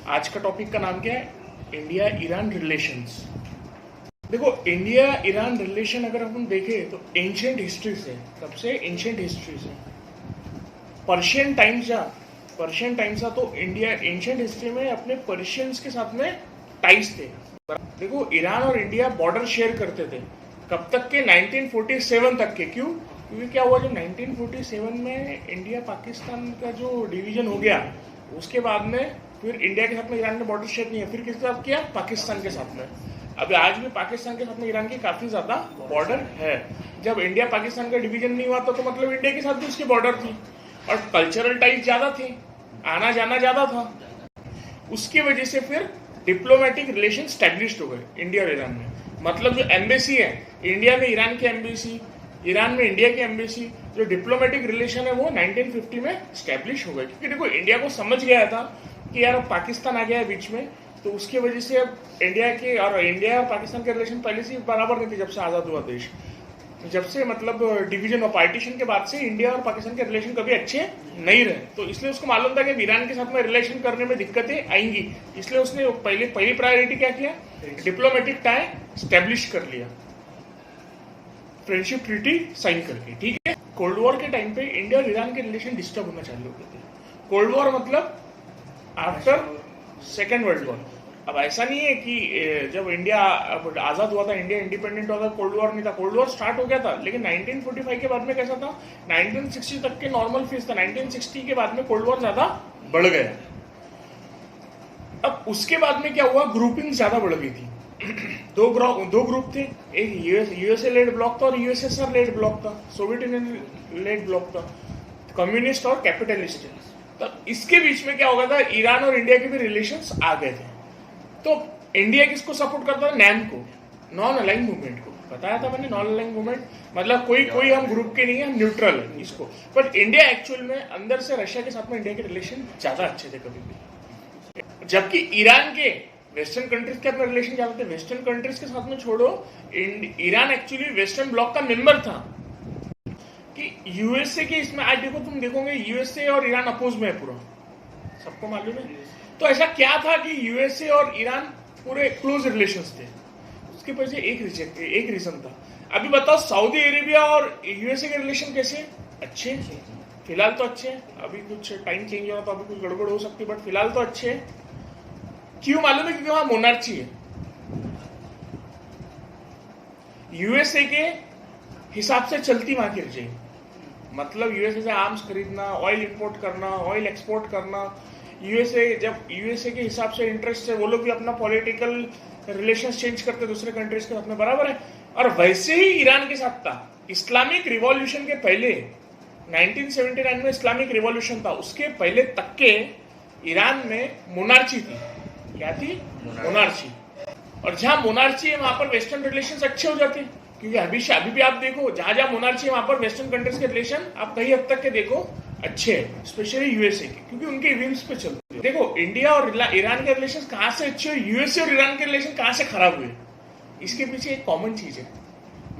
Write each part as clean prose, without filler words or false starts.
आज का टॉपिक का नाम क्या है? India Iran relations. देखो, इंडिया ईरान रिलेशन अगर हम देखें तो एंशियंट हिस्ट्री से, सबसे एंशियंट हिस्ट्री से पर्शियन टाइम्स तो इंडिया एंशियंट हिस्ट्री में अपने पर्शियंस के साथ में टाइज थे। देखो, ईरान और इंडिया बॉर्डर शेयर करते थे कब तक के? 1947 तक के। क्यों? क्योंकि क्या हुआ, जब 1947 में इंडिया पाकिस्तान का जो डिवीजन हो गया, उसके बाद में फिर इंडिया के साथ में ईरान ने बॉर्डर शेयर नहीं है, फिर किसके साथ किया? पाकिस्तान के साथ में। अभी आज भी पाकिस्तान के साथ में ईरान की काफी ज्यादा बॉर्डर है। जब इंडिया पाकिस्तान का डिवीजन नहीं हुआ था तो मतलब इंडिया के साथ भी उसकी बॉर्डर थी और कल्चरल टाइज ज्यादा थे, आना जाना ज्यादा था। उसकी वजह से फिर डिप्लोमेटिक रिलेशन स्टैब्लिश्ड हो गए इंडिया और ईरान में। मतलब जो एम्बेसी है, इंडिया में ईरान की एम्बेसी, ईरान में इंडिया की एम्बेसी, जो डिप्लोमेटिक रिलेशन है वो 1950 में स्टैब्लिश हो गए। क्योंकि देखो, इंडिया को समझ गया था कि यार पाकिस्तान आ गया है बीच में, तो उसकी वजह से अब इंडिया और पाकिस्तान के रिलेशन पहले से बराबर नहीं थे। जब से आज़ाद हुआ देश, जब से मतलब डिवीजन और पार्टीशन के बाद से इंडिया और पाकिस्तान के रिलेशन कभी अच्छे नहीं रहे, तो इसलिए उसको मालूम था कि ईरान के साथ में रिलेशन करने में दिक्कतें आएंगी। इसलिए उसने पहली प्रायोरिटी क्या किया? डिप्लोमेटिक टाई स्टैब्लिश कर लिया, फ्रेंडशिप ट्रीटी साइन करके। ठीक है। कोल्ड वॉर के टाइम पे इंडिया और ईरान के रिलेशन डिस्टर्ब होना चालू हो गए थे। कोल्ड वॉर मतलब आफ्टर सेकेंड वर्ल्ड वॉर। अब ऐसा नहीं है कि जब इंडिया आजाद हुआ था, इंडिया इंडिपेंडेंट हुआ था, कोल्ड वॉर नहीं था। कोल्ड वॉर स्टार्ट हो गया था, लेकिन 1945 के बाद में कैसा था? 1960 तक के नॉर्मल फेज था। 1960 के बाद में कोल्ड वॉर ज्यादा बढ़ गया। अब उसके बाद में क्या हुआ? ग्रुपिंग ज्यादा बढ़ गई थी। दो ग्रुप थे, एक यूएसए लेड ब्लॉक था और यूएसएसआर लेड ब्लॉक था, सोवियत यूनियन लेड ब्लॉक था, कम्युनिस्ट और कैपिटलिस्ट। तब इसके बीच में क्या हो गया था? ईरान और इंडिया के भी रिलेशंस आ गए थे। तो इंडिया किसको सपोर्ट करता था? नैम को, नॉन अलाइंग मूवमेंट को। बताया था मैंने, नॉन अलाइंग मूवमेंट मतलब कोई हम ग्रुप के नहीं है, न्यूट्रल है इसको। बट इंडिया एक्चुअल में अंदर से रशिया के साथ में इंडिया के रिलेशन ज्यादा अच्छे थे कभी भी, जबकि ईरान के वेस्टर्न कंट्रीज के अपने रिलेशन ज्यादा थे। वेस्टर्न कंट्रीज के साथ में छोड़ो, ईरान एक्चुअली वेस्टर्न ब्लॉक का मेंबर था। कि यूएसए के इसमें आज देखो, तुम देखोगे रीयूएसए और ईरान अपोज में है पूरा, सबको मालूम है। तो ऐसा क्या था कि यूएसए और ईरान पूरे क्लोज रिलेशंस थे? उसके पीछे एक रीजन था। अभी बताओ, सऊदी अरेबिया और यूएसए के रिलेशन कैसे? अच्छे फिलहाल तो अच्छे हैं। अभी कुछ टाइम चेंज हो रहा तो अभी कुछ गड़बड़ हो सकती है, बट फिलहाल तो अच्छे हैं। क्यों मालूम है? क्योंकि वहां मोनार्ची है। यूएसए के हिसाब से चलती वहां की रजाई, मतलब यूएसए से आर्म्स खरीदना, ऑयल इंपोर्ट करना, ऑयल एक्सपोर्ट करना। यूएसए के हिसाब से इंटरेस्ट है, वो लोग भी अपना पॉलिटिकल रिलेशंस चेंज करते दूसरे कंट्रीज के साथ में, बराबर है। और वैसे ही ईरान के साथ था। इस्लामिक रिवॉल्यूशन के पहले 1979 में इस्लामिक रिवॉल्यूशन था, उसके पहले तक के ईरान में मोनार्ची थी। क्या थी? मोनार्ची। और जहां मोनार्ची है वहां पर वेस्टर्न रिलेशंस अच्छे हो जाते हैं, क्योंकि अभी भी आप देखो, जहां जहां मोनार्ची है वहां पर वेस्टर्न कंट्रीज के रिलेशन आप कई हद तक के देखो अच्छे हैं, स्पेशली यूएसए के, क्योंकि उनके विंग्स पे चलते हैं। देखो, इंडिया और ईरान के रिलेशन कहां से अच्छे हुए, यूएसए और ईरान के रिलेशन कहां से खराब हुए? इसके पीछे एक कॉमन चीज है।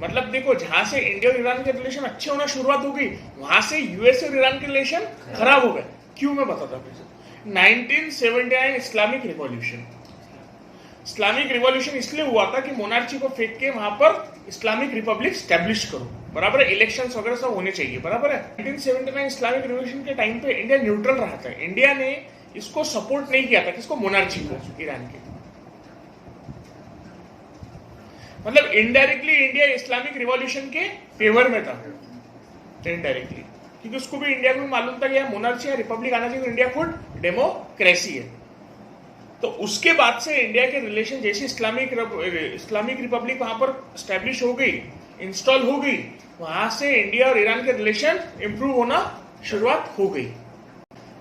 मतलब देखो, जहां से इंडिया और ईरान के रिलेशन अच्छे होना शुरुआत हो गई, वहां से यूएसए और ईरान के रिलेशन खराब हो गए। क्यों? मैं बताता हूँ। 1979 इस्लामिक रिवॉल्यूशन। इस्लामिक रिवॉल्यूशन इसलिए हुआ था कि मोनार्ची को फेंक के वहां पर इस्लामिक रिपब्लिक स्टैब्लिश करो, बराबर है। इलेक्शंस वगैरह सब होने चाहिए, बराबर है। 1979 इस्लामिक रिवॉल्यूशन के टाइम पे इंडिया न्यूट्रल रहा था। इंडिया ने इसको सपोर्ट नहीं किया था। किसको? मोनार्ची को, ईरान के। मतलब इनडायरेक्टली इंडिया इस्लामिक रिवॉल्यूशन के फेवर में था, इनडायरेक्टली, क्योंकि उसको भी इंडिया को भी मालूम था कि मोनार्ची या रिपब्लिक आना चाहिए, तो इंडिया खुद डेमोक्रेसी है। तो उसके बाद से इंडिया के रिलेशन जैसे इस्लामिक रिपब्लिक वहां पर स्टैब्लिश हो गई, इंस्टॉल हो गई, वहां से इंडिया और ईरान के रिलेशन इंप्रूव होना शुरुआत हो गई।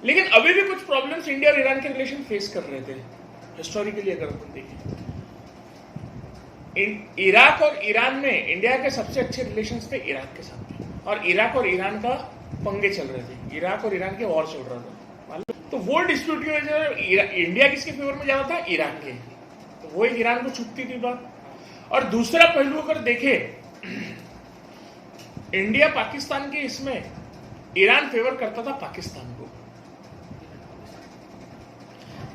लेकिन अभी भी कुछ प्रॉब्लम्स इंडिया और ईरान के रिलेशन फेस कर रहे थे हिस्टोरिकली। अगर अपन देखें, इराक और ईरान में इंडिया के सबसे अच्छे रिलेशंस थे इराक के साथ, और इराक और ईरान का पंगे चल रहे थे, इराक और ईरान के वॉर चल रहा था। तो वो डिस्प्यूट की वजह से इंडिया किसके फेवर में ज्यादा था? ईरान के। तो वो ईरान को छुपती थी बात। और दूसरा पहलू अगर देखे, इंडिया पाकिस्तान के इसमें ईरान फेवर करता था पाकिस्तान को।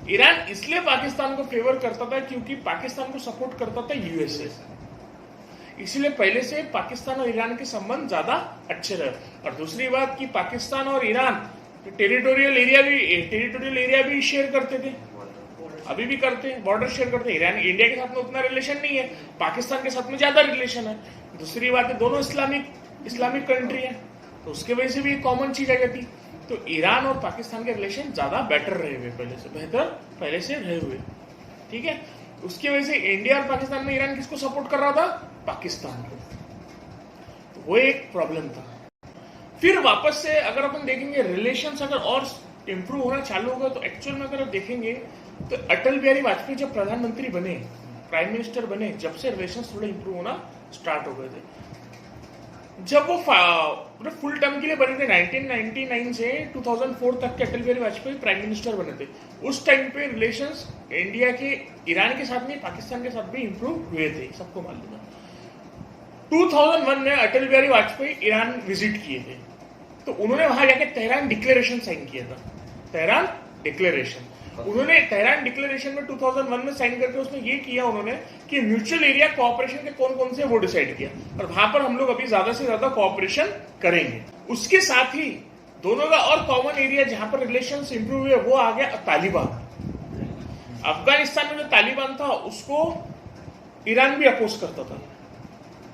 ईरान इसलिए पाकिस्तान को फेवर करता था क्योंकि पाकिस्तान को सपोर्ट करता था यूएसए, इसलिए पहले से पाकिस्तान और ईरान के संबंध ज्यादा अच्छे रहे। और दूसरी बात कि पाकिस्तान और ईरान टेरिटोरियल एरिया भी शेयर करते थे, अभी भी करते हैं, बॉर्डर शेयर करते हैं। ईरान इंडिया के साथ में उतना रिलेशन नहीं है, पाकिस्तान के साथ में ज्यादा रिलेशन है। दूसरी बात है दोनों इस्लामिक कंट्री है, तो उसके वजह से भी एक कॉमन चीज आ जाती। तो ईरान और पाकिस्तान के रिलेशन ज्यादा बेटर रहे हुए, पहले से रहे हुए, ठीक है। उसकी वजह से इंडिया और पाकिस्तान में ईरान किसको सपोर्ट कर रहा था? पाकिस्तान को। तो वो एक प्रॉब्लम था। फिर वापस से अगर अपन देखेंगे रिलेशंस अगर और इंप्रूव होना चालू होगा, तो एक्चुअल में अगर आप देखेंगे तो अटल बिहारी वाजपेयी जब प्रधानमंत्री बने, प्राइम मिनिस्टर बने, जब से रिलेशंस थोड़े इंप्रूव होना स्टार्ट हो गए थे। जब वो फुल टर्म के लिए बने थे 1999 से 2004 तक के अटल बिहारी वाजपेयी प्राइम मिनिस्टर बने थे, उस टाइम पे रिलेशंस इंडिया के ईरान के साथ में पाकिस्तान के साथ भी इंप्रूव हुए थे, सबको मालूम है। 2001 में अटल बिहारी वाजपेयी ईरान विजिट किए थे, तो उन्होंने वहां जाके तेहरान डिक्लेरेशन साइन किया था। तेहरान डिक्लेरेशन में 2001 में साइन करके उसमें ये किया उन्होंने कि म्यूचुअल एरिया कोऑपरेशन के कौन कौन से वो डिसाइड किया, और वहां पर हम लोग अभी ज्यादा से ज्यादा कोऑपरेशन करेंगे। उसके साथ ही दोनों का और कॉमन एरिया जहां पर रिलेशंस इंप्रूव हुए वो आ गया तालिबान। अफगानिस्तान में जो तालिबान था उसको ईरान भी अपोज करता था,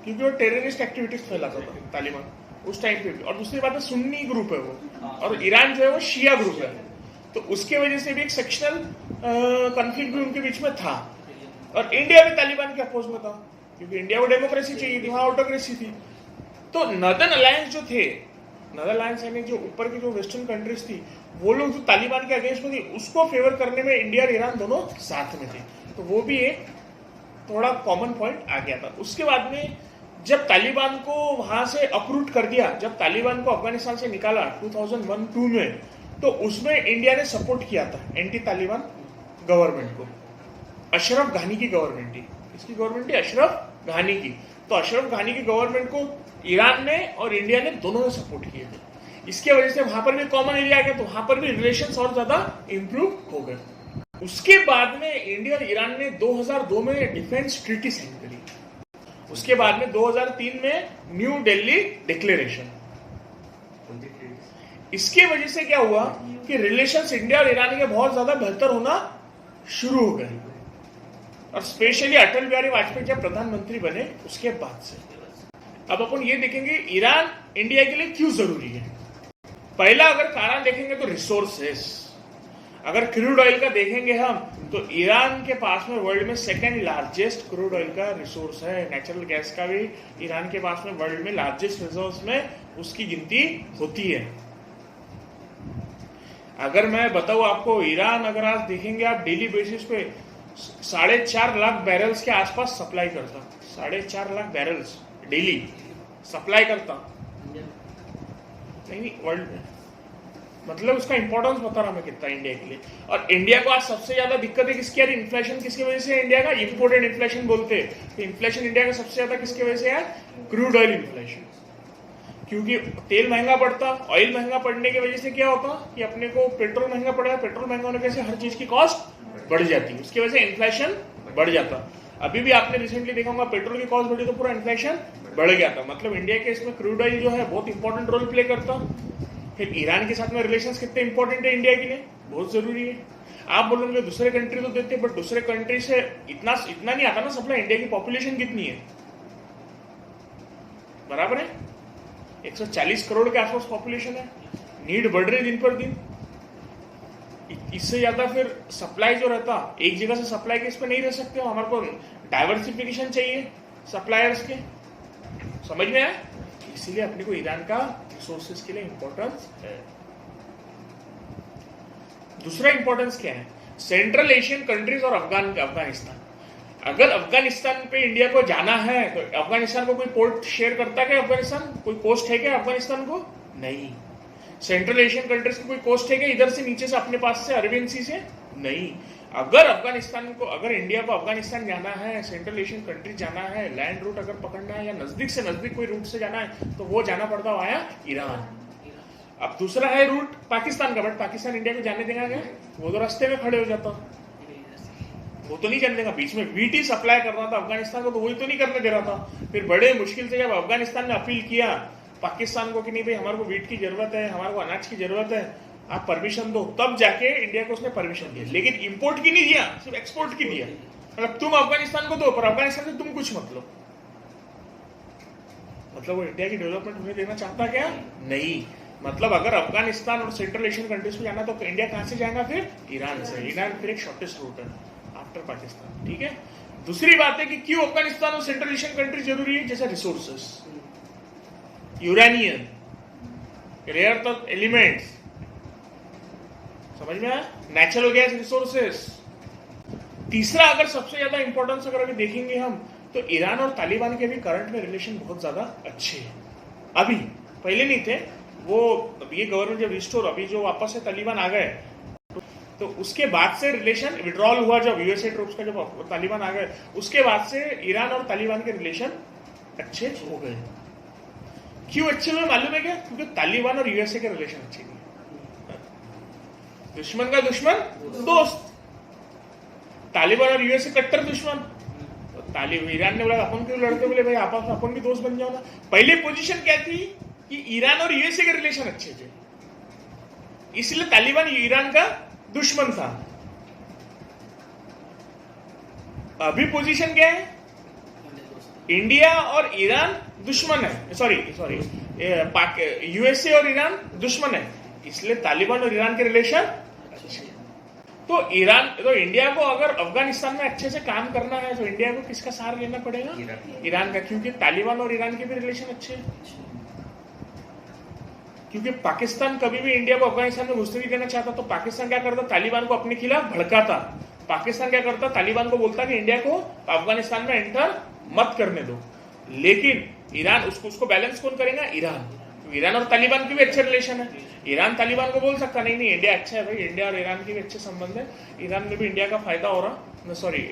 क्योंकि वो टेररिस्ट एक्टिविटीज फैलाता था तालिबान उस टाइम पे भी। और दूसरी बात है सुन्नी ग्रुप है वो, और ईरान जो है वो शिया ग्रुप है, तो उसके वजह से भी एक सेक्शनल कॉन्फ्लिक्ट भी उनके बीच में था। और इंडिया भी तालिबान के अपोज में था, क्योंकि इंडिया को डेमोक्रेसी चाहिए थी, वहां ऑटोक्रेसी थी। तो नॉर्दर्न अलायंस जो थे, नॉर्दर्न अलायंस यानी जो ऊपर की जो वेस्टर्न कंट्रीज थी, वो लोग जो तालिबान के अगेंस्ट में थी उसको फेवर करने में इंडिया और ईरान दोनों साथ में थे। तो वो भी एक थोड़ा कॉमन पॉइंट आ गया था। उसके बाद में जब तालिबान को वहां से अपरूट कर दिया, जब तालिबान को अफगानिस्तान से निकाला 2001-2 में, तो उसमें इंडिया ने सपोर्ट किया था एंटी तालिबान गवर्नमेंट को, अशरफ घानी की गवर्नमेंट थी। किसकी गवर्नमेंट थी? अशरफ घानी की। तो अशरफ घानी की गवर्नमेंट को ईरान ने और इंडिया ने दोनों ने सपोर्ट किए थे। इसके वजह से वहां पर भी कॉमन एरिया आ गया, तो वहां पर भी रिलेशंस और ज्यादा इंप्रूव हो गए। उसके बाद में इंडिया और ईरान ने 2002 में डिफेंस ट्रीटी साइन करी। उसके बाद में 2003 में न्यू दिल्ली डिक्लेरेशन। इसके वजह से क्या हुआ कि रिलेशंस इंडिया और ईरान के बहुत ज्यादा बेहतर होना शुरू हो गए, और स्पेशली अटल बिहारी वाजपेयी जब प्रधानमंत्री बने उसके बाद से। अब अपन ये देखेंगे ईरान इंडिया के लिए क्यों जरूरी है। पहला अगर कारण देखेंगे तो रिसोर्सेस। अगर क्रूड ऑयल का देखेंगे हम, तो ईरान के पास में वर्ल्ड में सेकेंड लार्जेस्ट क्रूड ऑयल का रिसोर्स है। नेचुरल गैस का भी ईरान के पास में वर्ल्ड में लार्जेस्ट रिसोर्स में उसकी गिनती होती है। अगर मैं बताऊं आपको, ईरान अगर आज देखेंगे आप डेली बेसिस पे 4.5 लाख बैरल्स के आसपास सप्लाई करता, 4.5 लाख बैरल्स डेली सप्लाई करता, नहीं वर्ल्ड में। मतलब उसका इंपॉर्टेंस बता रहा मैं कितना इंडिया के लिए। और इंडिया को आज सबसे ज्यादा दिक्कत है किसकी? इन्फ्लेशन किसकी वजह से है इंडिया का? इंपोर्टेड इन्फ्लेशन बोलते हैं। तो इन्फ्लेशन इंडिया का सबसे ज्यादा किसकी वजह से है? Crude oil inflation. क्योंकि तेल महंगा पड़ता, ऑयल महंगा पड़ने की वजह से क्या होता कि अपने को पेट्रोल महंगा पड़ेगा, पेट्रोल महंगा होने की वजह से हर चीज की कॉस्ट बढ़ जाती है, उसकी वजह से इन्फ्लेशन बढ़ जाता। अभी भी आपने रिसेंटली देखा होगा पेट्रोल की कॉस्ट बढ़ी तो पूरा इन्फ्लेशन बढ़ गया था। मतलब इंडिया के इसमें क्रूड ऑयल जो है बहुत इंपॉर्टेंट रोल प्ले करता। फिर ईरान के साथ में रिलेशंस कितने इंपॉर्टेंट है इंडिया के लिए? बहुत जरूरी है। आप बोलोगे दूसरे कंट्री तो देते, बट दूसरे कंट्री से इतना नहीं आता ना सप्लाई। इंडिया की पॉपुलेशन कितनी है? बराबर है 140 करोड़ के आसपास पॉपुलेशन है। नीड बढ़ रही दिन पर दिन। इससे ज्यादा फिर सप्लाई जो रहता, एक जगह से सप्लाई के इस पे नहीं रह सकते हो। हमारे को डाइवर्सिफिकेशन चाहिए सप्लायर्स के, समझ में आया? इसीलिए अपने को ईरान का रिसोर्सेज के लिए इंपॉर्टेंस है। दूसरा इंपॉर्टेंस क्या है? सेंट्रल एशियन कंट्रीज और अफगानिस्तान। अगर अफगानिस्तान पे इंडिया को जाना है तो अफगानिस्तान को कोई पोर्ट शेयर करता है क्या? अफगानिस्तान कोई कोस्ट है क्या अफगानिस्तान को? नहीं। सेंट्रल एशियन कंट्रीज को कोई कोस्ट है क्या इधर से नीचे से अपने पास से अरेबियन सी से? नहीं। अगर इंडिया को अफगानिस्तान जाना है, सेंट्रल एशियन कंट्री जाना है, लैंड रूट अगर पकड़ना है या नजदीक से नजदीक कोई रूट से जाना है, तो वो जाना पड़ता वाया ईरान। अब दूसरा है रूट पाकिस्तान का, बट पाकिस्तान इंडिया को जाने देगा क्या? वो तो रास्ते में खड़े हो जाता, वो तो नहीं जाने देगा। बीच में वीट ही सप्लाई कर रहा था अफगानिस्तान को, तो वही तो नहीं करने दे रहा था। फिर बड़े मुश्किल से जब अफगानिस्तान ने अपील किया पाकिस्तान को कि नहीं भाई हमारे को वीट की जरूरत है, हमारे को अनाज की जरूरत है, आप परमिशन दो, तब जाके इंडिया को उसने परमिशन दिया। लेकिन इंपोर्ट की नहीं दिया, सिर्फ एक्सपोर्ट की दिया। मतलब तुम अफगानिस्तान को दो, पर अफगानिस्तान से तुम कुछ मत लो। मतलब वो इंडिया की डेवलपमेंट होने देना चाहता क्या? नहीं। मतलब अगर अफगानिस्तान और सेंट्रल एशियन कंट्रीज में जाना तो इंडिया कहां से जाएगा? फिर ईरान से। ईरान फिर एक शॉर्टेस्ट रूट है आफ्टर पाकिस्तान, ठीक है। दूसरी बात है कि क्यों अफगानिस्तान और सेंट्रल एशियन कंट्रीज जरूरी है? जैसे resources, uranium, rare earth elements, समझ में आया? Natural gas resources. तीसरा अगर सबसे ज्यादा इंपॉर्टेंस अगर अभी देखेंगे हम, तो ईरान और तालिबान के भी करंट में रिलेशन बहुत ज्यादा अच्छे हैं। अभी पहले नहीं थे, वो ये गवर्नमेंट जब रिस्टोर, अभी जो वापस से तालिबान आ गए, तो उसके बाद से रिलेशन विड्रॉल हुआ जब यूएसए ट्रूप्स का, जब तालिबान आ गए उसके बाद से ईरान और तालिबान के रिलेशन अच्छे हो गए। क्यों अच्छे हुए मालूम है क्या? क्योंकि तालिबान और यूएसए के रिलेशन अच्छे नहीं। दुश्मन का दुश्मन दोस्त, तालिबान और यूएसए कट्टर दुश्मन। ईरान ने बोला अपन क्यों लड़ते, बोले भाई आपस में अपन भी दोस्त बन जाओ ना। पहले पोजीशन क्या थी कि ईरान और यूएसए के रिलेशन अच्छे थे, इसलिए तालिबान ईरान का दुश्मन था। अभी पोजीशन क्या है? इंडिया और ईरान दुश्मन है, सॉरी यूएसए और ईरान दुश्मन है, इसलिए तालिबान और ईरान के रिलेशन अच्छे। तो इंडिया को अगर अफगानिस्तान में अच्छे से काम करना है तो इंडिया को किसका सहारा लेना पड़ेगा? ईरान का, क्योंकि तालिबान और ईरान के भी रिलेशन अच्छे हैं। क्योंकि पाकिस्तान कभी भी इंडिया को अफगानिस्तान में घुसने नहीं देना चाहता, तो पाकिस्तान क्या करता? तालिबान को अपने खिलाफ भड़काता। पाकिस्तान क्या करता? तालिबान को बोलता कि इंडिया को अफगानिस्तान में एंटर मत करने दो। लेकिन ईरान उसको बैलेंस कौन करेगा? ईरान। ईरान और तालिबान की भी अच्छे रिलेशन है। ईरान तालिबान को बोल सकता नहीं इंडिया अच्छा है भाई, इंडिया और ईरान के भी अच्छे संबंध है, ईरान में भी इंडिया का फायदा हो रहा, सॉरी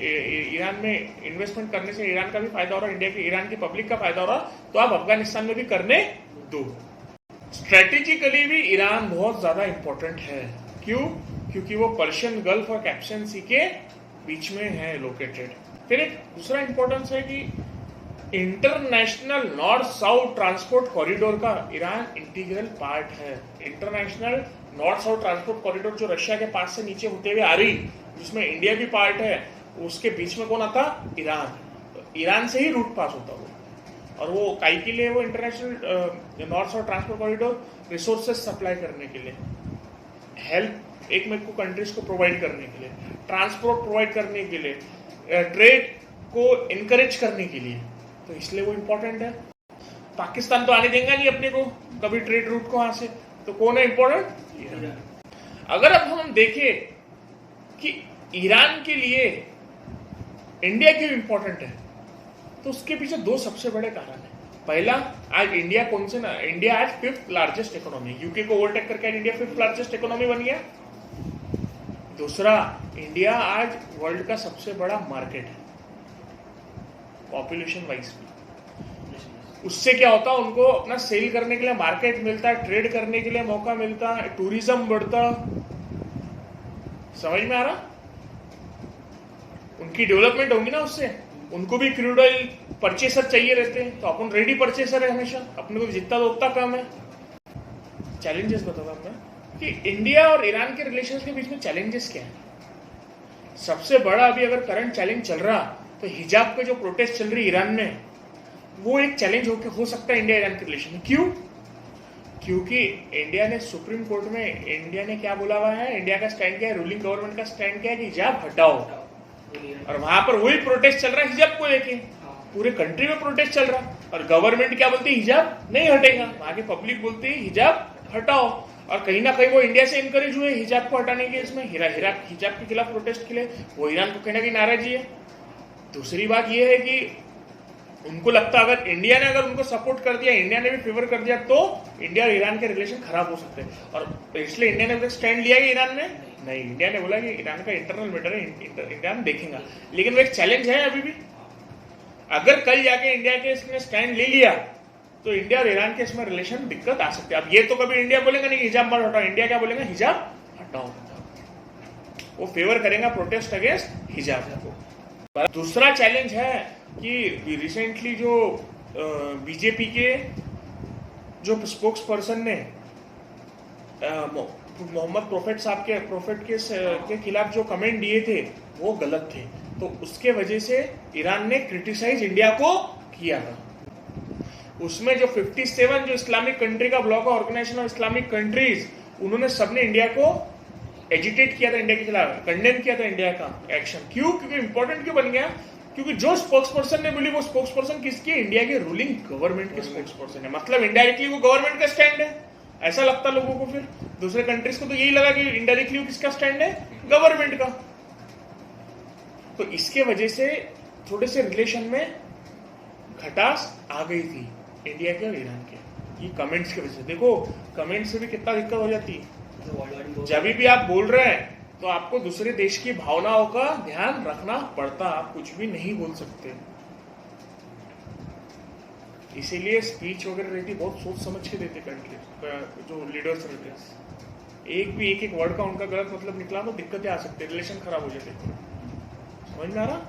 ईरान में इन्वेस्टमेंट करने से ईरान का भी फायदा हो रहा, ईरान की पब्लिक का फायदा हो रहा, तो आप अफगानिस्तान में भी करने दो। स्ट्रेटेजिकली भी ईरान बहुत ज्यादा इंपॉर्टेंट है। क्यों? क्योंकि वो पर्शियन गल्फ और कैस्पियन सी के बीच में है लोकेटेड। फिर एक दूसरा इंपॉर्टेंस है कि international north south transport corridor का ईरान इंटीग्रल पार्ट है। International north south transport corridor जो रशिया के पास से नीचे होते हुए आ रही, जिसमें इंडिया भी पार्ट है, उसके बीच में कौन आता? ईरान। तो ईरान से ही रूट पास होता वो। और वो काई के लिए वो international north south transport corridor resources supply करने के लिए, हेल्प एक में को कंट्रीज को प्रोवाइड करने के लिए, ट्रांसपोर्ट प्रोवाइड करने के लिए, ट्रेड को इनकरेज करने के लिए, तो इसलिए वो इंपॉर्टेंट है। पाकिस्तान तो आने देगा नहीं अपने को कभी ट्रेड रूट को वहां से, तो कौन है इंपॉर्टेंट? ईरान। अगर अब हम देखें कि ईरान के लिए इंडिया क्यों इंपॉर्टेंट है, तो उसके पीछे दो सबसे बड़े कारण है। पहला, आज इंडिया कौन से ना, इंडिया आज 5th लार्जेस्ट इकोनॉमी, यूके को ओवरटेक करके इंडिया 5th लार्जेस्ट इकोनॉमी बन गया। दूसरा, इंडिया आज वर्ल्ड का सबसे बड़ा मार्केट है पॉपुलेशन वाइज भी। उससे क्या होता है, उनको अपना सेल करने के लिए मार्केट मिलता है, ट्रेड करने के लिए मौका मिलता है, टूरिज्म बढ़ता। समझ में आ रहा? उनकी डेवलपमेंट होगी ना उससे, उनको भी क्रूड ऑयल परचेसर चाहिए रहते हैं, तो अपन रेडी परचेसर है हमेशा, अपने को जितना तो उतना कम है। चैलेंजेस बताता मैं कि इंडिया और ईरान के रिलेशन के बीच में चैलेंजेस क्या है। सबसे बड़ा अभी अगर करंट चैलेंज चल रहा, तो हिजाब पे जो प्रोटेस्ट चल रही ईरान में, वो एक चैलेंज हो सकता है इंडिया ईरान के रिलेशन में। क्यों? क्योंकि इंडिया ने सुप्रीम कोर्ट में, इंडिया ने क्या बोला हुआ है, इंडिया का स्टैंड क्या है, रूलिंग गवर्नमेंट का स्टैंड क्या है कि हिजाब हटाओ, और वहां पर वही प्रोटेस्ट चल रहा है हिजाब को लेके, पूरे कंट्री में प्रोटेस्ट चल रहा है, और गवर्नमेंट क्या बोलती है, हिजाब नहीं हटेगा, वहां की पब्लिक बोलती है हिजाब हटाओ। और कहीं ना कहीं वो इंडिया से इनकरेज हुए हिजाब को हटाने के, इसमें हिजाब के खिलाफ प्रोटेस्ट के लिए, वो ईरान को कहीं ना कहीं नाराजगी है। दूसरी बात यह है कि उनको लगता है अगर इंडिया ने अगर उनको सपोर्ट कर दिया, इंडिया ने भी फेवर कर दिया, तो इंडिया और ईरान के रिलेशन खराब हो सकते हैं। और इसलिए इंडिया ने स्टैंड लिया कि ईरान में नहीं, इंडिया ने बोला कि ईरान का इंटरनल मैटर है, इंडिया में देखेगा। लेकिन वो एक चैलेंज है अभी भी। अगर कल जाके इंडिया के इसने स्टैंड ले लिया, तो इंडिया और ईरान के इसमें रिलेशन दिक्कत आ सकती है। अब ये तो कभी इंडिया बोलेगा नहीं कि हिजाब मत हटाओ, इंडिया क्या बोलेगा, हिजाब हटाओ। वो फेवर करेगा प्रोटेस्ट अगेंस्ट हिजाब को। दूसरा चैलेंज है कि रिसेंटली जो बीजेपी के जो स्पोक्स पर्सन ने मोहम्मद प्रोफेट के खिलाफ जो कमेंट दिए थे वो गलत थे, तो उसके वजह से ईरान ने क्रिटिसाइज इंडिया को किया था। उसमें जो 57 जो इस्लामिक कंट्री का ब्लॉक है, ऑर्गेनाइजेशन ऑफ इस्लामिक कंट्रीज, उन्होंने सबने इंडिया को एजिटेट किया था, इंडिया के खिलाफ कंडेम किया था इंडिया का एक्शन। क्यों? क्योंकि इंपॉर्टेंट क्यों बन गया? क्योंकि जो स्पोक्स पर्सन ने बोली वो स्पोक्स पर्सन किसकी? इंडिया के रूलिंग गवर्नमेंट के स्पोक्स पर्सन है। मतलब इनडायरेक्टली वो गवर्नमेंट का स्टैंड है, ऐसा लगता लोगों को। फिर दूसरे कंट्रीज को तो यही लगा कि इनडायरेक्टली वो किसका स्टैंड है? गवर्नमेंट का। तो इसके वजह से थोड़े से रिलेशन में खटास आ गई थी इंडिया के और ईरान के, ये कमेंट्स की वजह से। देखो कमेंट से भी कितना दिक्कत हो जाती है। जब भी आप बोल रहे हैं तो आपको दूसरे देश की भावनाओं का ध्यान रखना पड़ता, आप कुछ भी नहीं बोल सकते। इसीलिए स्पीच वगैरह रहती बहुत सोच समझ के देते कंट्री जो लीडर्स रहते हैं। एक एक वर्ड का उनका गलत मतलब निकला तो दिक्कतें आ सकती है, रिलेशन खराब हो जाते। समझ में आ रहा?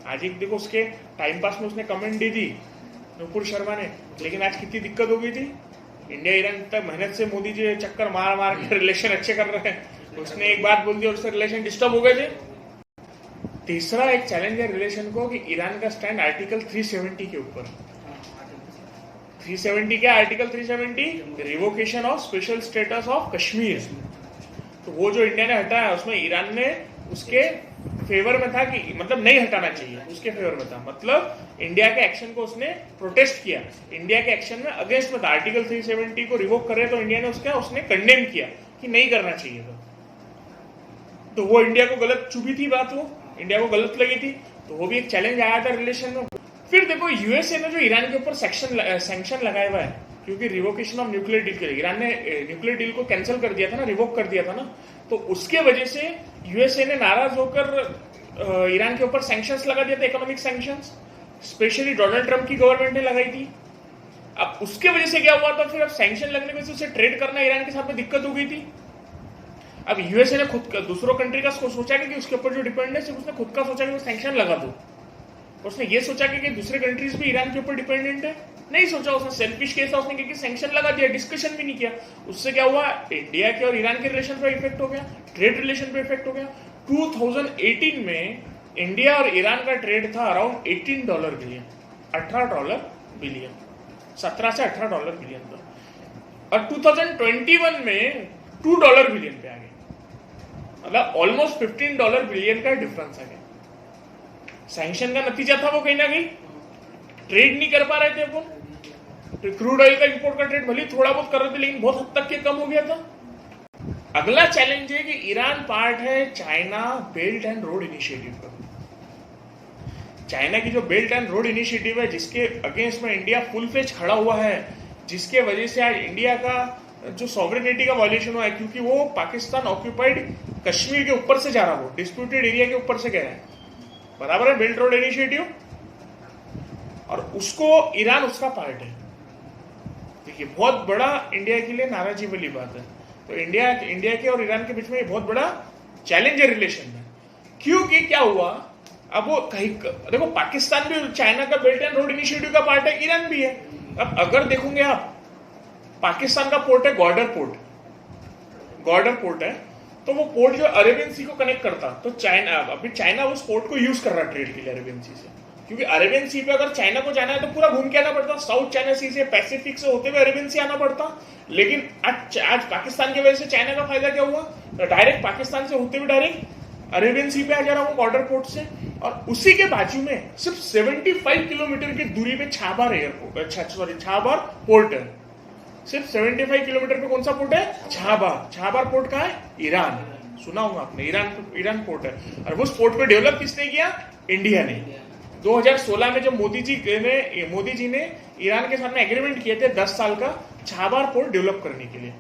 आज एक देखो उसके टाइम पास में उसने कमेंट दी थी नुपुर शर्मा ने, लेकिन आज कितनी दिक्कत हो गई थी। इंडिया ईरान तक मेहनत से मोदी जी चक्कर मार मार के रिलेशन अच्छे कर रहे हैं, उसने एक बात बोल दी और उससे रिलेशन डिस्टर्ब हो गए थे। तीसरा एक चैलेंज है रिलेशन को कि ईरान का स्टैंड आर्टिकल 370 के ऊपर। 370 क्या? Article 370 revocation of special status of Kashmir. तो वो जो इंडिया ने हटाया उसमें ईरान ने उसके फेवर में था कि मतलब नहीं हटाना चाहिए, उसके फेवर में था। मतलब इंडिया के एक्शन को उसने प्रोटेस्ट किया, इंडिया के एक्शन में अगेंस्ट में था। आर्टिकल 370 को रिवोक करे तो इंडिया ने उसने कंडेम किया कि नहीं करना चाहिए था। तो वो इंडिया को गलत चुभी थी बात, वो इंडिया को गलत लगी थी, तो वो भी एक चैलेंज आया था रिलेशन में। फिर देखो यूएसए ने जो ईरान के ऊपर सैंक्शन लगाया हुआ है क्योंकि रिवोकेशन ऑफ न्यूक्लियर डील के लिए, ईरान ने न्यूक्लियर डील को कैंसिल कर दिया था ना, रिवोक कर दिया था ना, तो उसके वजह से यूएसए ने नाराज होकर ईरान के ऊपर सैंक्शंस लगा दिया था, economic sanctions. Specially Donald Trump की गवर्नमेंट ने लगाई थी। अब उसके वजह से क्या हुआ था, फिर अब सैंक्शन लगने की वजह से उसे ट्रेड करना ईरान के साथ में दिक्कत हो गई थी। अब यूएसए ने खुद दूसरों कंट्री का सोचा कि उसके ऊपर जो डिपेंड है, सिर्फ उसने खुद का सोचा कि वो सैंक्शन लगा दो। उसने ये सोचा कि दूसरे कंट्रीज भी ईरान के ऊपर डिपेंडेंट है, नहीं सोचा उसने। सेल्फिश केस था, उसने क्योंकि सैंक्शन लगा दिया, डिस्कशन भी नहीं किया। उससे क्या हुआ, इंडिया के और ईरान के रिलेशन पर इफेक्ट हो गया, ट्रेड रिलेशन पे इफेक्ट हो गया। 2018 में इंडिया और ईरान का ट्रेड था अराउंड $18 बिलियन, $18 बिलियन, 17 से $18 बिलियन था। और 2021 में $2 बिलियन पे आ गए, मतलब ऑलमोस्ट $15 बिलियन का डिफरेंस आ गया। सैंक्शन का नतीजा था वो कहीं ना कहीं ट्रेड नहीं कर पा रहे थे अपन। क्रूड ऑयल का इंपोर्ट का ट्रेड भले थोड़ा बहुत कर रहे थे लेकिन बहुत हद तक के कम हो गया था। अगला चैलेंज है कि ईरान पार्ट है China belt and road initiative का। चाइना की जो बेल्ट एंड रोड इनिशिएटिव है जिसके अगेंस्ट में इंडिया फुल फ्लेज खड़ा हुआ है, जिसके वजह से आज इंडिया का जो सॉवरेनिटी का वॉल्यूशन हुआ है, क्योंकि वो पाकिस्तान ऑक्यूपाइड कश्मीर के ऊपर से जा रहा, वो डिस्प्यूटेड एरिया के ऊपर से गया है, बराबर है बेल्ट रोड इनिशिएटिव, और उसको ईरान उसका पार्ट है। देखिए बहुत बड़ा इंडिया के लिए नाराजी वाली बात है। तो इंडिया के और ईरान के बीच में ये बहुत बड़ा चैलेंज है रिलेशन में। क्योंकि क्या हुआ, अब वो कहीं देखो पाकिस्तान भी चाइना का बेल्ट एंड रोड इनिशिएटिव का पार्ट है, ईरान भी है। अब अगर देखोगे आप, पाकिस्तान का पोर्ट है गॉर्डर पोर्ट है, तो वो पोर्ट जो अरेबियन सी को कनेक्ट करता, तो चाइना उस पोर्ट को यूज कर रहा ट्रेड के लिए अरेबियन सी से, क्योंकि अरेबियन सी पे अगर चाइना को जाना है तो पूरा घूम के आना पड़ता, साउथ चाइना सी से पैसिफिक से होते हुए अरेबियन सी आना पड़ता। लेकिन आज पाकिस्तान की वजह से चाइना का फायदा क्या हुआ, डायरेक्ट पाकिस्तान से होते हुए डायरेक्ट अरेबियन सी पे आ जा रहा हूँ बॉर्डर पोर्ट से। और उसी के बाजू में सिर्फ 75 किलोमीटर की दूरी पे छाबार पोर्ट है। सिर्फ 75 किलोमीटर पे कौन सा पोर्ट है, छाबार पोर्ट का है, ईरान, सुना होगा आपने, ईरान पोर्ट है। और उस पोर्ट को डेवलप किसने किया, इंडिया ने। 2016 में जब मोदी जी ने ईरान के साथ में एग्रीमेंट किए थे 10 साल का छाबार पोर्ट डेवलप करने के लिए।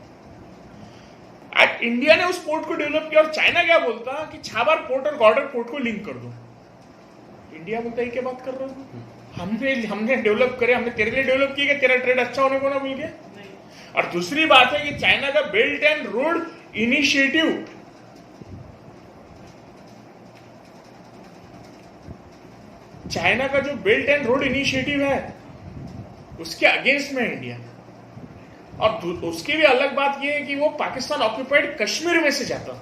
आज इंडिया ने उस पोर्ट को डेवलप किया और चाइना क्या बोलता कि छाबार पोर्ट और गॉर्डर पोर्ट को लिंक कर दो। इंडिया बोलता है क्या बात कर रहे हो, हमने डेवलप करे, हमने तेरे लिए डेवलप किया कि तेरा ट्रेड अच्छा होने को ना मिल गया। और दूसरी बात है कि चाइना का belt and road initiative, China का जो बेल्ट एंड रोड इनिशिएटिव है उसके अगेंस्ट में इंडिया। और उसकी भी अलग बात यह है कि वो पाकिस्तान ऑक्यूपाइड कश्मीर में से जाता,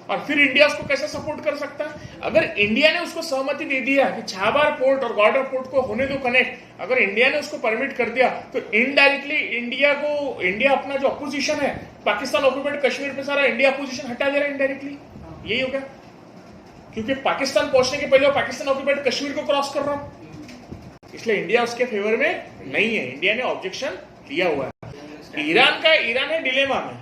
और फिर इंडिया उसको कैसे सपोर्ट कर सकता है? अगर इंडिया ने उसको सहमति दे दिया कि छाबार पोर्ट और गॉर्डर पोर्ट को होने दो कनेक्ट, अगर इंडिया ने उसको परमिट कर दिया तो इनडायरेक्टली इंडिया अपना जो अपोजिशन है पाकिस्तान ऑक्यूपाइड कश्मीर पे सारा इंडिया अपोजिशन हटा दे रहा है इनडायरेक्टली। यही होगा, क्योंकि पाकिस्तान पहुंचने के पहले वो पाकिस्तान ऑक्यूपाइड कश्मीर को क्रॉस कर रहा हूं, इसलिए इंडिया उसके फेवर में नहीं है। इंडिया ने ऑब्जेक्शन दिया हुआ है। ईरान है डिलेमा में।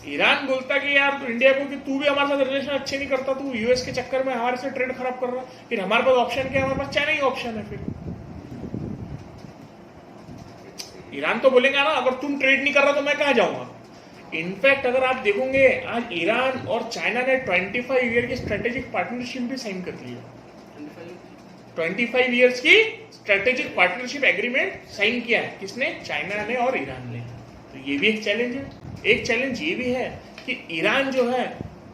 ईरान बोलता कि यार तू इंडिया को कि तू भी हमारे साथ रिलेशन अच्छे नहीं करता, तू यूएस के चक्कर में हमारे से ट्रेड खराब कर रहा, फिर हमारे पास ऑप्शन क्या है? हमारे पास चाइना ही ऑप्शन है। फिर ईरान तो बोलेगा ना अगर तुम ट्रेड नहीं कर रहा तो मैं कहां जाऊंगा। इनफैक्ट अगर आप देखोगे आज ईरान और चाइना ने 25 ईयर की स्ट्रेटेजिक पार्टनरशिप भी साइन कर ली है। 25 ईयर्स की स्ट्रेटेजिक पार्टनरशिप एग्रीमेंट साइन किया है किसने? चाइना ने और ईरान ने। तो ये भी एक चैलेंज है। एक चैलेंज ये भी है कि ईरान जो है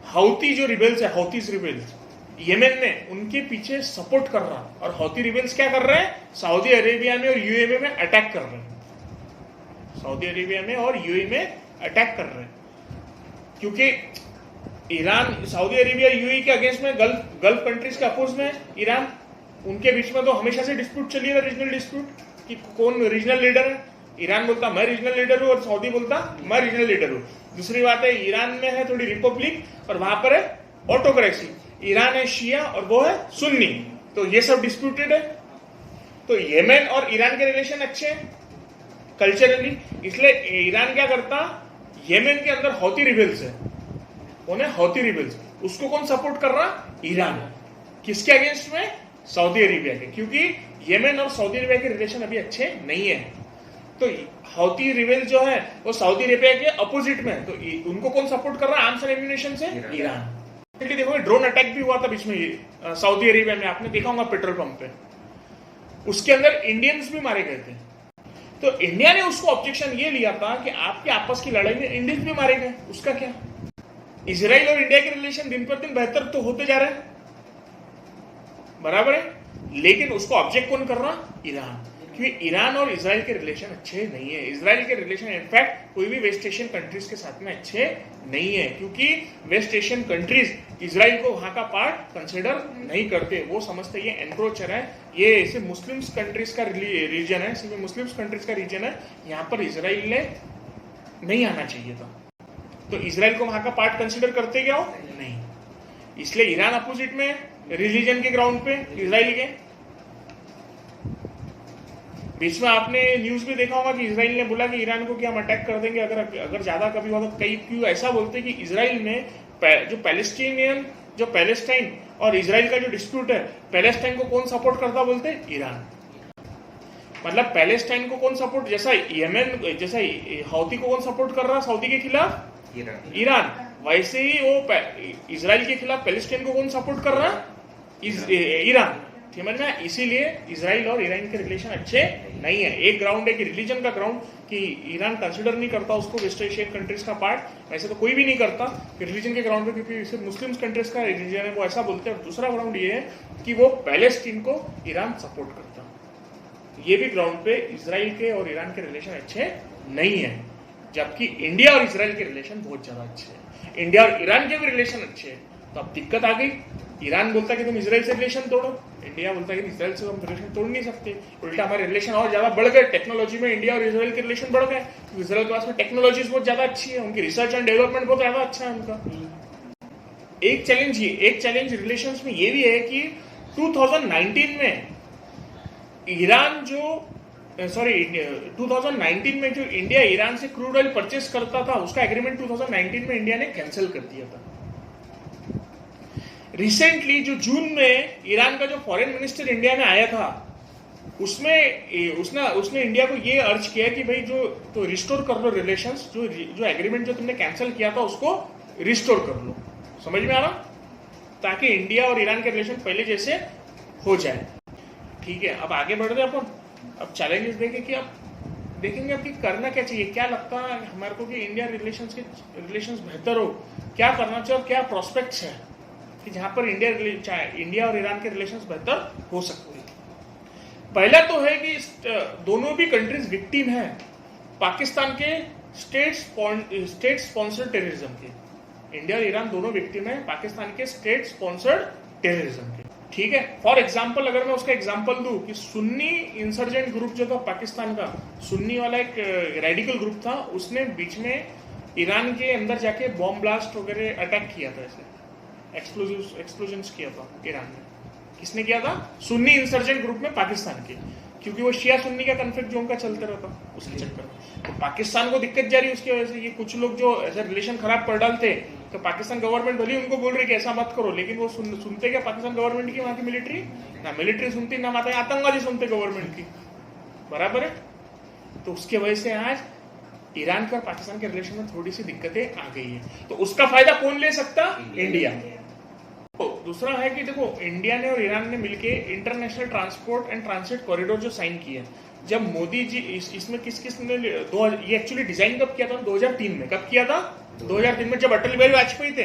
हौती जो रिबेल्स है, हौतीस रिबेल्स यमन में, उनके पीछे सपोर्ट कर रहा, और हौती रिबेल्स क्या कर रहे हैं? सऊदी अरेबिया में और यूएई में अटैक कर रहे हैं। सऊदी अरेबिया में और यूएई में अटैक कर रहे हैं क्योंकि ईरान सऊदी अरेबिया यूएई के अगेंस्ट में गल्फ कंट्रीज के अपोज में ईरान, उनके बीच में तो हमेशा से डिस्प्यूट चली है, रीजनल डिस्प्यूट कि कौन रीजनल लीडर है। ईरान बोलता मैं रीजनल लीडर हूं और सऊदी बोलता मैं रीजनल लीडर हूं। दूसरी बात है ईरान में है थोड़ी रिपब्लिक और वहां पर है ऑटोक्रेसी। ईरान है शिया और वो है सुन्नी, तो ये सब डिस्प्यूटेड है। तो यमन और ईरान के रिलेशन अच्छे हैं कल्चरली, इसलिए ईरान क्या करता, यमन के अंदर हौती रिबेल्स है, उन्हें हौती रिबेल्स, उसको कौन सपोर्ट कर रहा? ईरान। किसके अगेंस्ट में? सऊदी अरेबिया के, क्योंकि यमन और सऊदी अरेबिया के रिलेशन अभी अच्छे नहीं है। तो हौती रिबेल जो है वो सऊदी अरेबिया के अपोजिट में है, तो उनको कौन सपोर्ट कर रहा है आर्म्स एंड एम्यूनिशन से? ईरान। देखो ड्रोन अटैक भी हुआ था बीच में सऊदी अरेबिया में, आपने देखा होगा पेट्रोल पंप पे, उसके अंदर इंडियंस भी मारे गए थे। तो इंडिया ने उसको ऑब्जेक्शन ये लिया था कि आपके आपस की लड़ाई में इंडियंस भी मारे गए, उसका क्या? इजराइल और इंडिया के रिलेशन दिन पर दिन बेहतर तो होते जा रहे हैं, बराबर है, लेकिन उसको ऑब्जेक्ट कौन कर रहा? ईरान। क्योंकि ईरान और इजराइल के रिलेशन अच्छे नहीं है। इजराइल के रिलेशन इनफैक्ट कोई भी वेस्ट एशियन कंट्रीज के साथ में अच्छे नहीं है, क्योंकि वेस्ट एशियन कंट्रीज इजराइल को वहां का पार्ट कंसिडर नहीं करते। वो समझते ये एनक्रोचर है, ये सिर्फ मुस्लिम्स कंट्रीज का रीजन है, सिर्फ मुस्लिम्स कंट्रीज का रीजन है, यहाँ पर इजराइल ने नहीं आना चाहिए था। तो इजराइल को वहां का पार्ट कंसिडर करते क्या हो? नहीं। इसलिए ईरान अपोजिट में रिलीजन के ग्राउंड पे इजराइल के। बीच में आपने न्यूज में देखा होगा कि इजराइल ने बोला कि ईरान को कि हम अटैक कर देंगे अगर ज्यादा कभी हुआ तो। कई क्यों ऐसा बोलते हैं कि इजराइल में जो पैलेस्टाइन और इजराइल का जो डिस्प्यूट है, पैलेस्टाइन को कौन सपोर्ट करता बोलते हैं? ईरान। मतलब पैलेस्टाइन को कौन सपोर्ट, जैसा यमन जैसा हौती को कौन सपोर्ट कर रहा सऊदी के खिलाफ? ईरान। वैसे ही वो इजराइल के खिलाफ पैलेस्टाइन को कौन सपोर्ट कर रहा? ईरान। समझ में? इसीलिए इजराइल और ईरान के रिलेशन अच्छे नहीं है। एक ग्राउंड है कि रिलीजन का ग्राउंड, कि ईरान कंसिडर नहीं करता उसको वेस्ट एशियन कंट्रीज का पार्ट, वैसे तो कोई भी नहीं करता रिलीजन के ग्राउंड पे, क्योंकि सिर्फ मुस्लिम्स कंट्रीज का रिलीजन है, वो ऐसा बोलते हैं। और दूसरा ग्राउंड ये है कि वो पैलेस्टीन को ईरान सपोर्ट करता। ये भी ग्राउंड पे इजराइल के और ईरान के रिलेशन अच्छे नहीं है, जबकि इंडिया और इजराइल के रिलेशन बहुत ज्यादा अच्छे हैं। इंडिया और ईरान के भी रिलेशन अच्छे हैं। तो अब दिक्कत आ गई, ईरान बोलता कि तुम इजराइल से रिलेशन तोड़ो, इंडिया बोलता है कि इजराइल से हम रिलेशन तोड़ नहीं सकते। उल्टा हमारे रिलेशन और ज्यादा बढ़ गए, टेक्नोलॉजी में इंडिया और इजराइल के रिलेशन बढ़ गए। इजराइल के पास में टेक्नोलॉजी बहुत ज्यादा अच्छी है, उनकी रिसर्च एंड डेवलपमेंट बहुत ज्यादा अच्छा है उनका। एक चैलेंज रिलेशंस में ये भी है कि 2019 में ईरान जो 2019 में जो इंडिया ईरान से क्रूड ऑयल परचेस करता था, उसका एग्रीमेंट 2019 में इंडिया ने कैंसिल कर दिया था। रिसेंटली जो जून में ईरान का जो फॉरेन मिनिस्टर इंडिया में आया था, उसने इंडिया को ये अर्ज किया कि भाई तो रिस्टोर कर लो रिलेशंस, जो एग्रीमेंट जो तुमने कैंसिल किया था उसको रिस्टोर कर लो। समझ में आ रहा? ताकि इंडिया और ईरान के रिलेशन पहले जैसे हो जाए। ठीक है, अब आगे बढ़ रहे अपन। अब चैलेंजेस देखें कि अब देखेंगे अब कि करना क्या चाहिए, क्या लगता है हमारे को कि इंडिया रिलेशंस बेहतर हो, क्या करना चाहिए और क्या प्रॉस्पेक्ट्स है कि जहां पर इंडिया और ईरान के रिलेशंस बेहतर हो सकते हैं। पहला तो है कि दोनों भी कंट्रीज विक्टिम है पाकिस्तान के स्टेट स्पॉन्सर्ड टेररिज्म के। इंडिया और ईरान दोनों विक्टिम है पाकिस्तान के स्टेट स्पॉन्सर्ड टेररिज्म के। ठीक है, फॉर एग्जाम्पल अगर मैं उसका एग्जाम्पल दूं कि सुन्नी इंसर्जेंट ग्रुप जो था पाकिस्तान का, सुन्नी वाला एक रेडिकल ग्रुप था, उसने बीच में ईरान के अंदर जाके बॉम्ब ब्लास्ट वगैरह अटैक किया था, ऐसे एक्सप्लोजन किया था ईरान में। किसने किया था? सुन्नी इंसर्जेंट ग्रुप में पाकिस्तान के, क्योंकि वो शिया सुन्नी का कन्फ्लिक्ट जो उनका चलता रहता उसके चक्कर में तो पाकिस्तान को दिक्कत जा रही है उसकी वजह से। ये कुछ लोग जो ऐसे रिलेशन खराब कर डालते तो पाकिस्तान गवर्नमेंट भले उनको बोल रही कि ऐसा मत करो, लेकिन वो सुनते क्या पाकिस्तान गवर्नमेंट की, वहां की मिलिट्री ना मिलिट्री सुनती ना माता आतंकवादी सुनते गवर्नमेंट की, बराबर है। तो उसके वजह से आज ईरान का और पाकिस्तान के रिलेशन में थोड़ी सी दिक्कतें आ गई है। तो उसका फायदा कौन ले सकता? इंडिया। तो दूसरा है कि देखो इंडिया ने और ईरान ने मिलके international transport and transit corridor जो साइन किया, जब मोदी जी इसमें किस ने ये एक्चुअली डिजाइन कब किया था? 2003 में। कब किया था? 2003 में, जब अटल बिहारी वाजपेयी थे।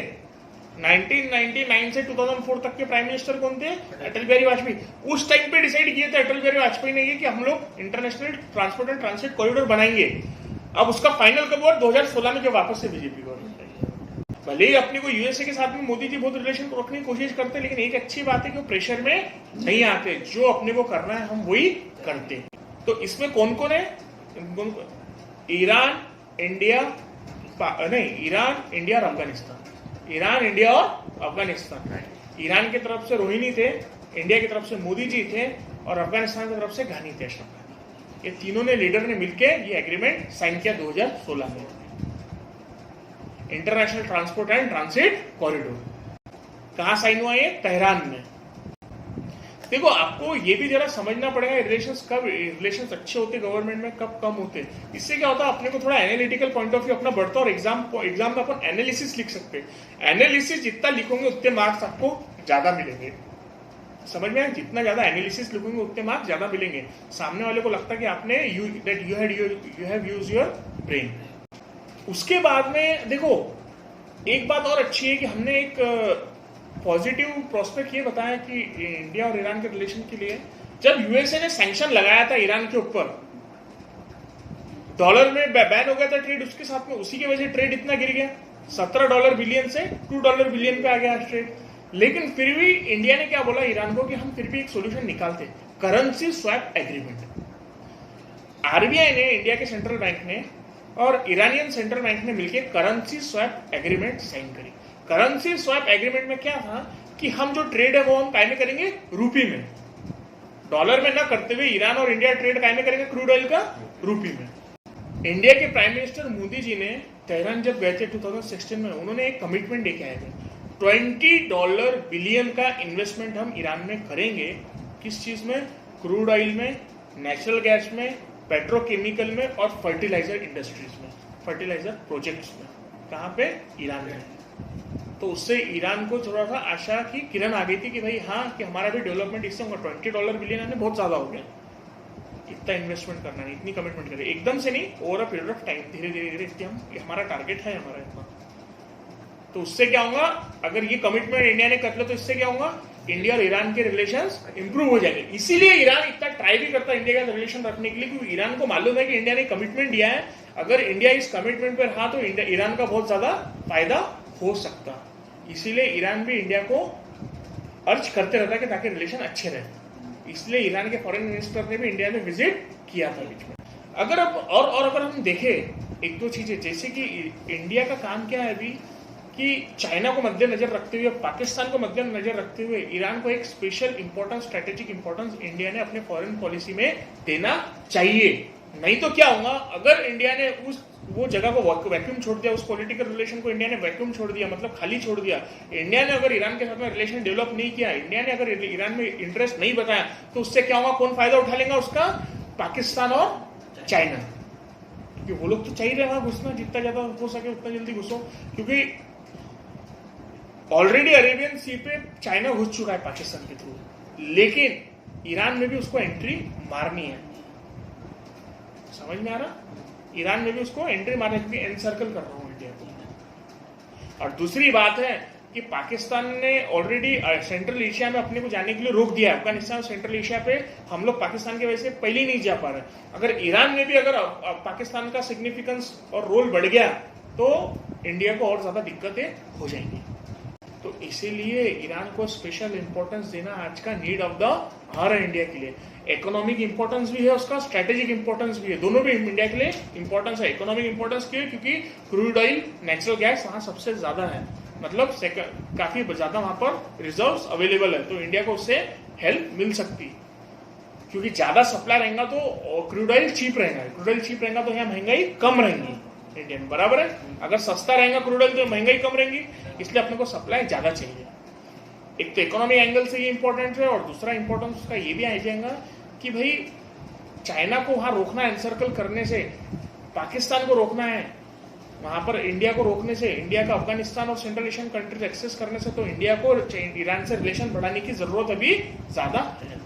1999 से 2004 तक के प्राइम मिनिस्टर कौन थे? अटल बिहारी वाजपेयी। उस टाइम पे डिसाइड किए थे अटल बिहारी वाजपेयी ने कि हम लोग international transport and transit corridor बनाएंगे। अब उसका फाइनल कब हुआ? 2016 में, जब वापस से बीजेपी गवर्नमेंट। भले ही अपने को यूएसए के साथ में मोदी जी बहुत रिलेशन रखने की कोशिश करते, लेकिन एक अच्छी बात है कि वो प्रेशर में नहीं आते, जो अपने को करना है हम वही करते हैं। तो इसमें कौन कौन है? ईरान, इंडिया, ईरान, इंडिया और अफगानिस्तान। ईरान, इंडिया और अफगानिस्तान। ईरान की तरफ से रोहिणी थे, इंडिया की तरफ से मोदी जी थे और अफगानिस्तान की तरफ से घानी थे, अशरफ घानी। ये तीनों ने लीडर ने मिलकर ये एग्रीमेंट साइन किया 2016 में, international transport and transit corridor. कहां साइन हुआ? ये तेहरान में। देखो आपको ये भी जरा समझना पड़ेगा रिलेशंस अच्छे होते गवर्नमेंट में, कब कम होते। इससे क्या होता है अपने को थोड़ा एनालिटिकल पॉइंट ऑफ व्यू अपना बढ़ता है और एग्जाम में अपन एनालिसिस लिख सकते हैं। एनालिसिस जितना लिखोगे उतने मार्क्स आपको ज्यादा मिलेंगे। समझ में आए? जितना ज्यादा एनालिसिस लिखोगे उतने मार्क्स ज्यादा मिलेंगे। सामने वाले को लगता है कि आपने you have used your brain. उसके बाद में देखो एक बात और अच्छी है कि हमने एक पॉजिटिव प्रोस्पेक्ट ये बताया कि इंडिया और ईरान के रिलेशन के लिए, जब यूएसए ने सैंक्शन लगाया था ईरान के ऊपर, डॉलर में बैन हो गया था ट्रेड उसके साथ में, उसी की वजह से ट्रेड इतना गिर गया, $17 बिलियन से $2 बिलियन पे आ गया ट्रेड। लेकिन फिर भी इंडिया ने क्या बोला ईरान को कि हम फिर भी एक सोल्यूशन निकालते, करेंसी स्वैप एग्रीमेंट। आरबीआई ने, इंडिया के सेंट्रल बैंक ने और ईरानियन सेंट्रल बैंक ने मिलकर करेंसी स्वैप एग्रीमेंट साइन करी। करेंसी स्वैप एग्रीमेंट में क्या था कि हम जो ट्रेड है वो हम काय में करेंगे? रूपी में, डॉलर में ना करते हुए ईरान और इंडिया ट्रेड काय में करेंगे? क्रूड ऑयल का रूपी में। इंडिया के प्राइम मिनिस्टर मोदी जी ने तेहरान जब गए थे 2016 में, उन्होंने एक कमिटमेंट देके आए थे, $20 बिलियन का इन्वेस्टमेंट हम ईरान में करेंगे। किस चीज में? क्रूड ऑयल में, नेचुरल गैस में, पेट्रोकेमिकल में और फर्टिलाइजर इंडस्ट्रीज में, फर्टिलाइजर प्रोजेक्ट्स में। कहाँ पे? ईरान में। तो उससे ईरान को थोड़ा सा आशा की किरण आ गई थी कि भाई हाँ कि हमारा भी डेवलपमेंट इससे होगा। $20 बिलियन आने बहुत ज्यादा हो गया, इतना इन्वेस्टमेंट करना नहीं, इतनी कमिटमेंट करें एकदम से नहीं, over a period of time, धीरे धीरे धीरे, इसलिए हम हमारा टारगेट है हमारा इतना। तो उससे क्या होगा, अगर ये कमिटमेंट इंडिया ने कर लिया तो इससे क्या होगा, इंडिया और ईरान के रिलेशंस इंप्रूव हो जाएंगे। इसीलिए ईरान इतना ट्राई भी करता है इंडिया का रिलेशन रखने के लिए, क्योंकि ईरान को मालूम है कि इंडिया ने कमिटमेंट दिया है, अगर इंडिया इस कमिटमेंट पर हाँ तो ईरान का बहुत ज्यादा फायदा हो सकता। इसीलिए ईरान भी इंडिया को अर्ज करते रहता है कि ताकि रिलेशन अच्छे रहे। इसलिए ईरान के फॉरेन मिनिस्टर ने भी इंडिया में विजिट किया था बीच में। अगर अब और अगर हम देखें एक दो चीजें, जैसे कि इंडिया का काम क्या है अभी कि चाइना को मद्देनजर रखते हुए, पाकिस्तान को मद्देनजर रखते हुए ईरान को एक special importance, strategic importance India ने अपने फॉरेन पॉलिसी में देना चाहिए। नहीं तो क्या होगा, अगर इंडिया ने वो जगह को वैक्यूम छोड़ दिया, उस पॉलिटिकल रिलेशन को इंडिया ने वैक्यूम छोड़ दिया, मतलब खाली छोड़ दिया, इंडिया ने अगर ईरान के साथ में रिलेशन डेवलप नहीं किया, इंडिया ने अगर ईरान में इंटरेस्ट नहीं बताया, तो उससे क्या होगा, कौन फायदा उठा लेगा उसका? पाकिस्तान और चाइना। क्योंकि वो लोग तो चाहिए रहे वहां घुसना, जितना ज्यादा हो सके उतना जल्दी घुसो, क्योंकि ऑलरेडी अरेबियन सी पे चाइना घुस चुका है पाकिस्तान के थ्रू। लेकिन ईरान में भी उसको एंट्री मारनी है। समझ में आ रहा? ईरान में भी उसको एंट्री मारने के लिए एनसर्कल कर रहा हूं इंडिया को। और दूसरी बात है कि पाकिस्तान ने ऑलरेडी सेंट्रल एशिया में अपने को जाने के लिए रोक दिया है। अफगानिस्तान और सेंट्रल एशिया पे हम लोग पाकिस्तान की वजह से पहले ही नहीं जा पा रहे। अगर ईरान में भी अगर पाकिस्तान का सिग्निफिकेंस और रोल बढ़ गया तो इंडिया को और ज्यादा दिक्कतें हो जाएंगी। तो इसीलिए ईरान को स्पेशल इंपॉर्टेंस देना आज का नीड ऑफ द आवर है इंडिया के लिए। इकोनॉमिक इंपॉर्टेंस भी है उसका, स्ट्रेटेजिक इंपॉर्टेंस भी है, दोनों भी इंडिया के लिए इंपॉर्टेंस है। इकोनॉमिक इंपॉर्टेंस क्यों? क्योंकि क्रूड ऑयल, नेचुरल गैस वहां सबसे ज्यादा है, मतलब काफी ज्यादा वहां पर रिजर्व्स अवेलेबल है, तो इंडिया को उससे हेल्प मिल सकती। क्योंकि ज्यादा सप्लाई रहेगा तो क्रूड ऑयल चीप रहेगा, क्रूड ऑयल चीप रहेगा तो यहाँ महंगाई कम रहेंगी इंडिया में, बराबर है। अगर सस्ता रहेगा क्रूड ऑयल तो महंगाई कम रहेंगी, इसलिए अपने को सप्लाई ज्यादा चाहिए। एक तो इकोनॉमिक एंगल से ये इंपॉर्टेंट है, और दूसरा इंपॉर्टेंस उसका ये भी आ जाएगा कि भाई चाइना को वहां रोकना है, एनसर्कल करने से, पाकिस्तान को रोकना है, वहां पर इंडिया को रोकने से, इंडिया का अफगानिस्तान और सेंट्रल एशियन कंट्रीज एक्सेस करने से, तो इंडिया को ईरान से रिलेशन बढ़ाने की जरूरत अभी ज्यादा है।